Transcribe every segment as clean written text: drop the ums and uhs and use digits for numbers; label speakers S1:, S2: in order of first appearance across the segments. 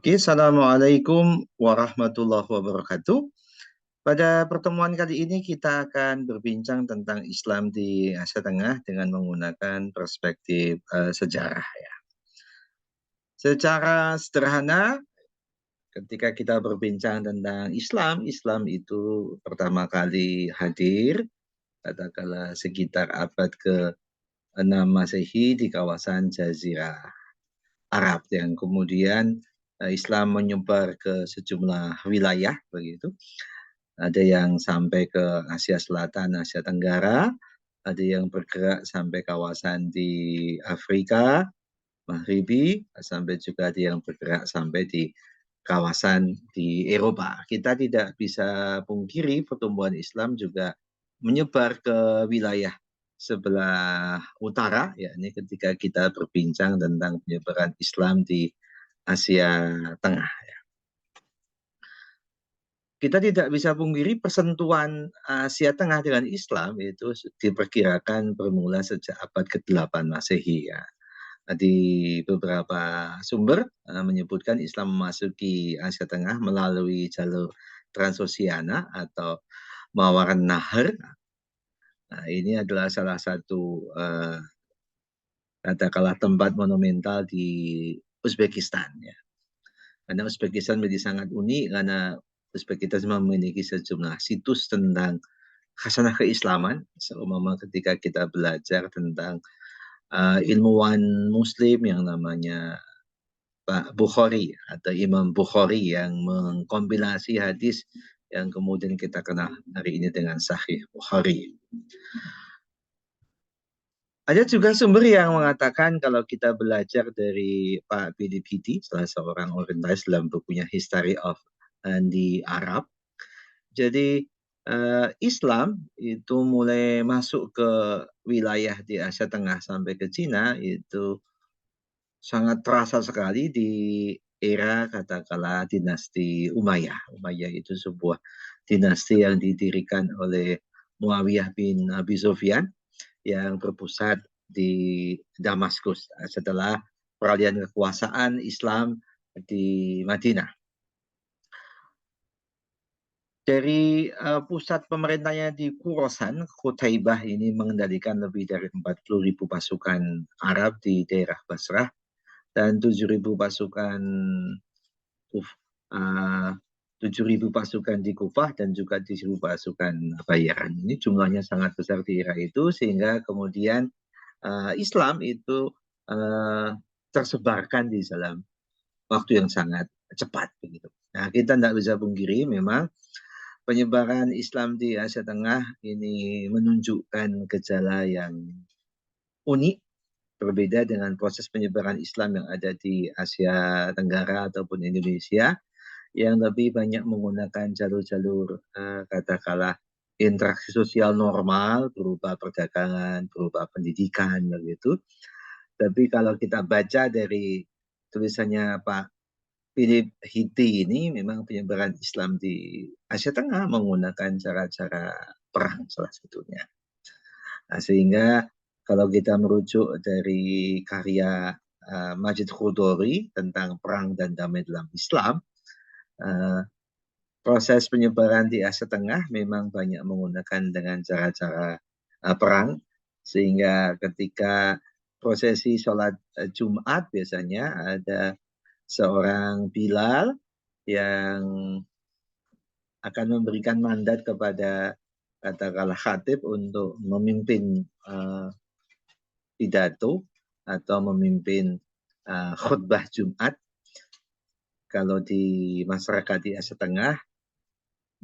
S1: Oke, Assalamualaikum warahmatullahi wabarakatuh. Pada pertemuan kali ini kita akan berbincang tentang Islam di Asia Tengah dengan menggunakan perspektif sejarah ya. Secara sederhana, ketika kita berbincang tentang Islam, Islam itu pertama kali hadir katakanlah sekitar abad ke-6 Masehi di kawasan Jazirah Arab yang kemudian Islam menyebar ke sejumlah wilayah begitu. Ada yang sampai ke Asia Selatan, Asia Tenggara, ada yang bergerak sampai kawasan di Afrika, Maghribi, sampai juga ada yang bergerak sampai di kawasan di Eropa. Kita tidak bisa pungkiri pertumbuhan Islam juga menyebar ke wilayah sebelah utara, yakni ketika kita berbincang tentang penyebaran Islam di Asia Tengah. Kita tidak bisa pungkiri persentuhan Asia Tengah dengan Islam itu diperkirakan bermula sejak abad ke-8 Masehi ya. Di beberapa sumber menyebutkan Islam memasuki Asia Tengah melalui jalur Transoceana atau Mawaran Nahar. Nah, ini adalah salah satu katakanlah tempat monumental di Uzbekistan ya. Karena Uzbekistan menjadi sangat unik karena Uzbekistan memiliki sejumlah situs tentang khasanah keislaman. Seumpama ketika kita belajar tentang ilmuwan Muslim yang namanya Pak Bukhari atau Imam Bukhari yang mengkompilasi hadis yang kemudian kita kenal hari ini dengan Sahih Bukhari. Ada juga sumber yang mengatakan kalau kita belajar dari Pak Philip Hitti, salah seorang orientalis dalam bukunya History of the Arab. Jadi Islam itu mulai masuk ke wilayah di Asia Tengah sampai ke Cina itu sangat terasa sekali di era katakanlah dinasti Umayyah. Umayyah itu sebuah dinasti yang didirikan oleh Muawiyah bin Abi Sufyan yang berpusat di Damaskus setelah peralihan kekuasaan Islam di Madinah. Dari pusat pemerintahnya di Khorasan, Qutaibah ini mengendalikan lebih dari 40.000 pasukan Arab di daerah Basrah dan 7.000 pasukan 7.000 pasukan di Kufah dan juga 7.000 pasukan bayaran. Ini jumlahnya sangat besar di era itu sehingga kemudian Islam itu tersebarkan di dalam waktu yang sangat cepat begitu. Nah, kita tidak bisa pungkiri memang penyebaran Islam di Asia Tengah ini menunjukkan gejala yang unik, berbeda dengan proses penyebaran Islam yang ada di Asia Tenggara ataupun Indonesia, yang lebih banyak menggunakan jalur-jalur katakanlah interaksi sosial normal berupa perdagangan, berupa pendidikan begitu. Tapi kalau kita baca dari tulisannya Pak Philip Hitti ini memang penyebaran Islam di Asia Tengah menggunakan cara-cara perang salah satunya. Nah, sehingga kalau kita merujuk dari karya Majid Khodori tentang perang dan damai dalam Islam, proses penyebaran di Asia Tengah memang banyak menggunakan dengan cara-cara perang, sehingga ketika prosesi sholat Jumat biasanya ada seorang Bilal yang akan memberikan mandat kepada katakanlah khatib untuk memimpin pidato atau memimpin khutbah Jumat. Kalau di masyarakat di Asia Tengah,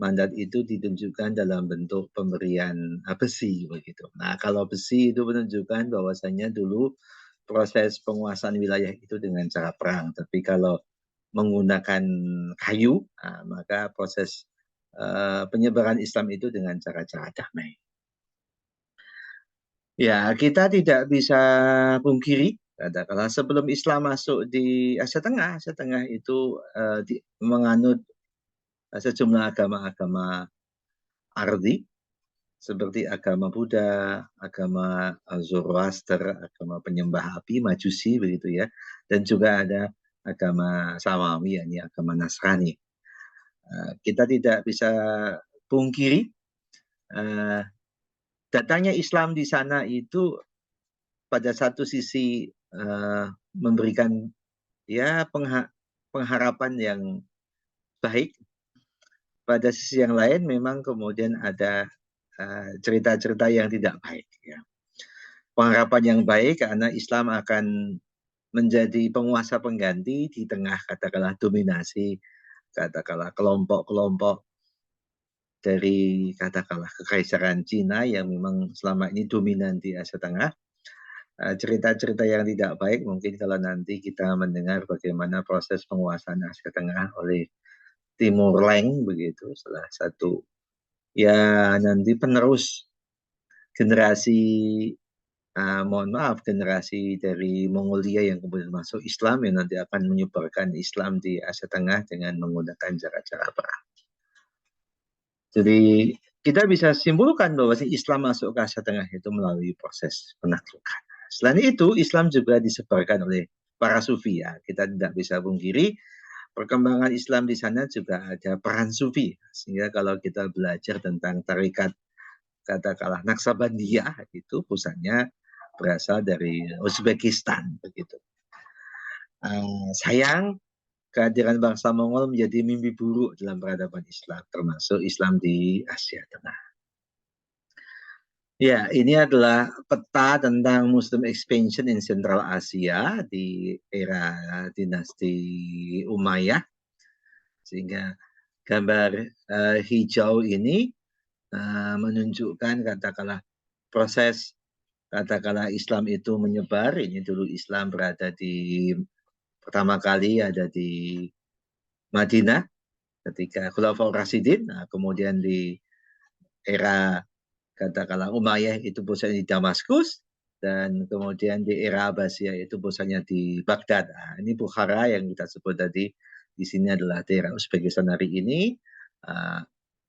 S1: mandat itu ditunjukkan dalam bentuk pemberian besi begitu. Nah, kalau besi itu menunjukkan bahwasannya dulu proses penguasaan wilayah itu dengan cara perang. Tapi kalau menggunakan kayu, maka proses penyebaran Islam itu dengan cara-cara damai. Ya, kita tidak bisa pungkiri, katakanlah sebelum Islam masuk di Asia Tengah itu menganut sejumlah agama-agama Ardi, seperti agama Buddha, agama Zoroaster, agama penyembah api, Majusi begitu ya, dan juga ada agama Samawi, yakni agama Nasrani. Kita tidak bisa pungkiri datangnya Islam di sana itu pada satu sisi memberikan ya pengharapan yang baik. Pada sisi yang lain memang kemudian ada cerita-cerita yang tidak baik. Ya. Pengharapan yang baik karena Islam akan menjadi penguasa pengganti di tengah katakanlah dominasi, katakanlah kelompok-kelompok dari katakanlah kekaisaran Cina yang memang selama ini dominan di Asia Tengah. Cerita-cerita yang tidak baik mungkin kalau nanti kita mendengar bagaimana proses penguasaan Asia Tengah oleh Timur Leng begitu, salah satu ya nanti penerus generasi mohon maaf generasi dari Mongolia yang kemudian masuk Islam yang nanti akan menyebarkan Islam di Asia Tengah dengan menggunakan cara-cara perang. Jadi kita bisa simpulkan bahwa Islam masuk ke Asia Tengah itu melalui proses penaklukan. Selain itu, Islam juga disebarkan oleh para sufi ya. Kita tidak bisa pungkiri perkembangan Islam di sana juga ada peran sufi. Sehingga kalau kita belajar tentang tarikat katakanlah Naksabandiyah itu pusatnya berasal dari Uzbekistan begitu. Sayang kehadiran bangsa Mongol menjadi mimpi buruk dalam peradaban Islam, termasuk Islam di Asia Tengah. Ya, ini adalah peta tentang Muslim expansion in Central Asia di era dinasti Umayyah. Sehingga gambar hijau ini menunjukkan katakanlah proses katakanlah Islam itu menyebar. Ini dulu Islam berada di pertama kali ada di Madinah ketika Khulafaur Rasyidin, kemudian di era katakanlah Umayyah itu pusatnya di Damaskus, dan kemudian di era Abbasiyah itu pusatnya di Baghdad. Ini Bukhara yang kita sebut tadi, di sini adalah daerah Uzbekistan hari ini.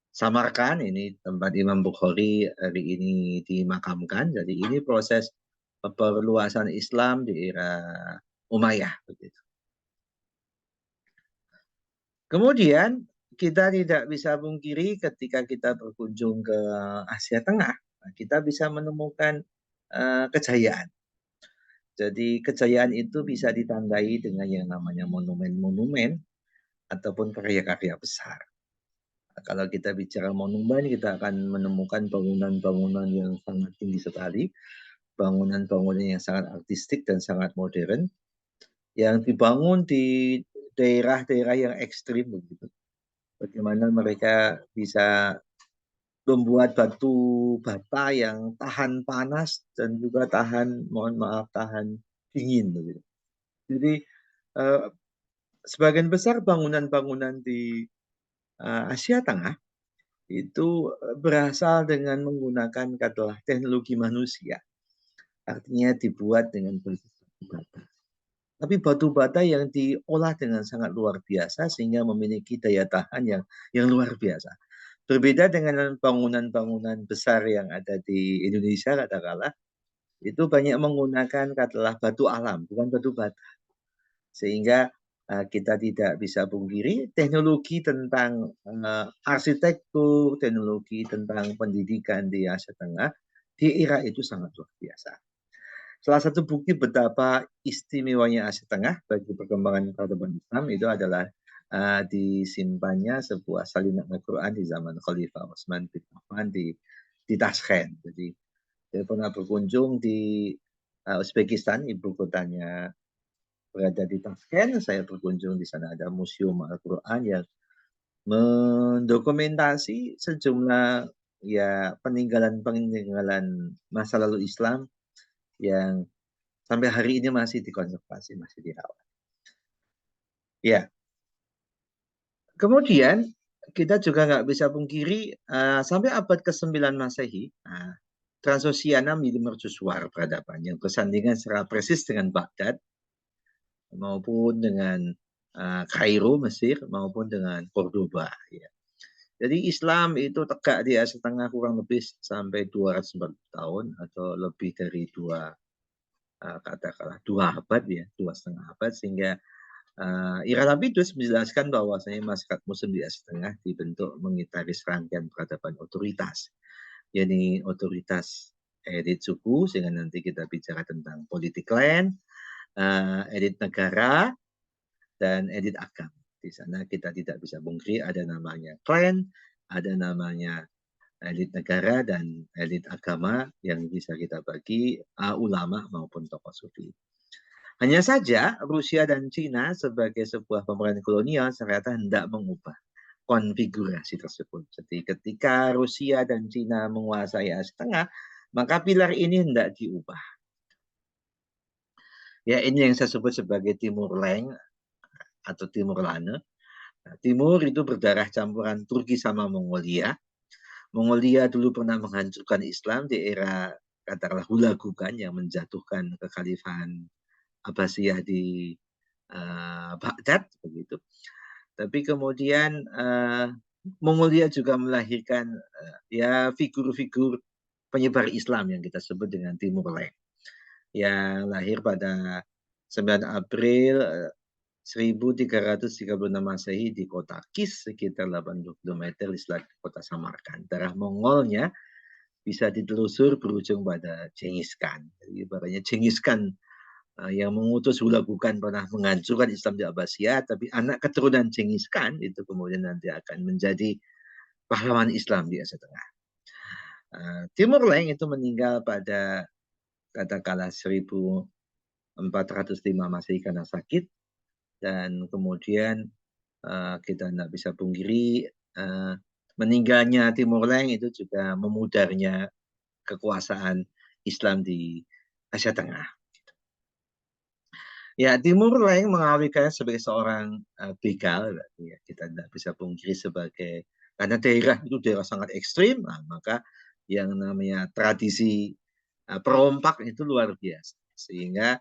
S1: Samarkand ini tempat Imam Bukhari hari ini dimakamkan. Jadi ini proses perluasan Islam di era Umayyah begitu. Kemudian kita tidak bisa pungkiri ketika kita berkunjung ke Asia Tengah, kita bisa menemukan kejayaan. Jadi kejayaan itu bisa ditandai dengan yang namanya monumen-monumen ataupun karya-karya besar. Kalau kita bicara monumen, kita akan menemukan bangunan-bangunan yang sangat tinggi sekali, bangunan-bangunan yang sangat artistik dan sangat modern, yang dibangun di daerah-daerah yang ekstrim begitu. Bagaimana mereka bisa membuat batu bata yang tahan panas dan juga tahan, mohon maaf, tahan dingin begitu. Jadi sebagian besar bangunan-bangunan di Asia Tengah itu berasal dengan menggunakan katakanlah teknologi manusia. Artinya dibuat dengan basis batu bata. Tapi batu bata yang diolah dengan sangat luar biasa sehingga memiliki daya tahan yang luar biasa. Berbeda dengan bangunan-bangunan besar yang ada di Indonesia katakanlah, itu banyak menggunakan katakanlah batu alam, bukan batu bata. Sehingga kita tidak bisa pungkiri teknologi tentang arsitektur, teknologi tentang pendidikan di Asia Tengah di era itu sangat luar biasa. Salah satu bukti betapa istimewanya Asia Tengah bagi perkembangan peradaban Islam itu adalah disimpannya sebuah salinan Al-Quran di zaman Khalifah Utsman bin Affan di Tashkent. Jadi saya pernah berkunjung di Uzbekistan, ibu kotanya berada di Tashkent. Saya berkunjung di sana ada museum Al-Quran yang mendokumentasi sejumlah ya peninggalan masa lalu Islam yang sampai hari ini masih dikonservasi, masih dirawat. Ya. Kemudian kita juga nggak bisa pungkiri sampai abad ke-9 Masehi, Transoxiana menjadi mercusuar peradaban yang bersandingan secara persis dengan Baghdad maupun dengan Kairo, Mesir, maupun dengan Cordoba. Ya. Jadi Islam itu tegak di Asia Tengah kurang lebih sampai 240 tahun atau lebih dari katakanlah 2 abad ya, 2,5 abad, sehingga Irakabidus menjelaskan bahwasanya masyarakat Muslim di Asia Tengah dibentuk mengitari serangkaian peradaban otoritas, yakni otoritas elit suku, sehingga nanti kita bicara tentang politik klan, elit negara, dan elit agama. Di sana kita tidak bisa pungkiri ada namanya klan, ada namanya elit negara, dan elit agama yang bisa kita bagi ulama maupun tokoh sufi. Hanya saja Rusia dan Cina sebagai sebuah pemerintah kolonial ternyata hendak mengubah konfigurasi tersebut. Jadi ketika Rusia dan Cina menguasai Asia Tengah, maka pilar ini hendak diubah. Ya, ini yang saya sebut sebagai Timur Leng atau Timur Lane. Nah, Timur itu berdarah campuran Turki sama Mongolia. Mongolia dulu pernah menghancurkan Islam di era katakanlah Hulagukan yang menjatuhkan kekhalifahan Abbasiyah di Baghdad begitu. Tapi kemudian Mongolia juga melahirkan ya figur-figur penyebar Islam yang kita sebut dengan Timur Leng, yang lahir pada 9 April 1336 Masehi di kota Kis, sekitar 80 km di selatan kota Samarkand. Darah Mongolnya bisa ditelusur berujung pada Genghis Khan. Jadi ibaratnya Genghis Khan yang mengutus Hulagukan pernah menghancurkan Islam di Abbasiyah, tapi anak keturunan Genghis Khan itu kemudian nanti akan menjadi pahlawan Islam di Asia Tengah. Timur Leng itu meninggal pada katakanlah 1405 Masehi karena sakit, dan kemudian kita tidak bisa pungkiri meninggalnya Timur Leng itu juga memudarnya kekuasaan Islam di Asia Tengah. Ya, Timur Leng mengawikannya sebagai seorang begal, ya, kita tidak bisa pungkiri sebagai, karena daerah itu daerah sangat ekstrim, maka yang namanya tradisi perompak itu luar biasa. Sehingga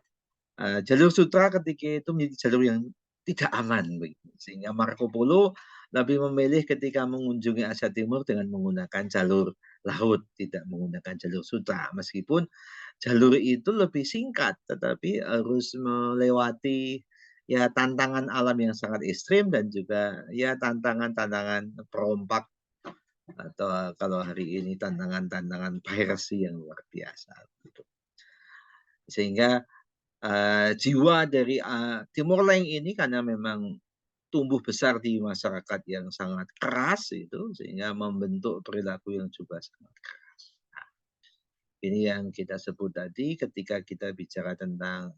S1: jalur sutra ketika itu menjadi jalur yang tidak aman. Sehingga Marco Polo lebih memilih ketika mengunjungi Asia Timur dengan menggunakan jalur laut, tidak menggunakan jalur sutra. Meskipun jalur itu lebih singkat, tetapi harus melewati ya tantangan alam yang sangat ekstrim dan juga ya tantangan-tantangan perompak, atau kalau hari ini tantangan-tantangan piracy yang luar biasa. Sehingga jiwa dari Timur Leng ini karena memang tumbuh besar di masyarakat yang sangat keras itu, sehingga membentuk perilaku yang juga sangat keras. Nah, ini yang kita sebut tadi ketika kita bicara tentang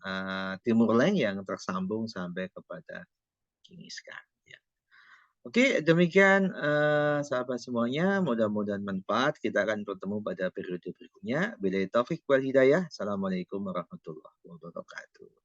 S1: Timur Leng yang tersambung sampai kepada Genghis Khan. Ya. Oke, demikian sahabat semuanya. Mudah-mudahan manfaat. Kita akan bertemu pada periode berikutnya. Billahi taufik wal hidayah. Assalamualaikum warahmatullahi wabarakatuh.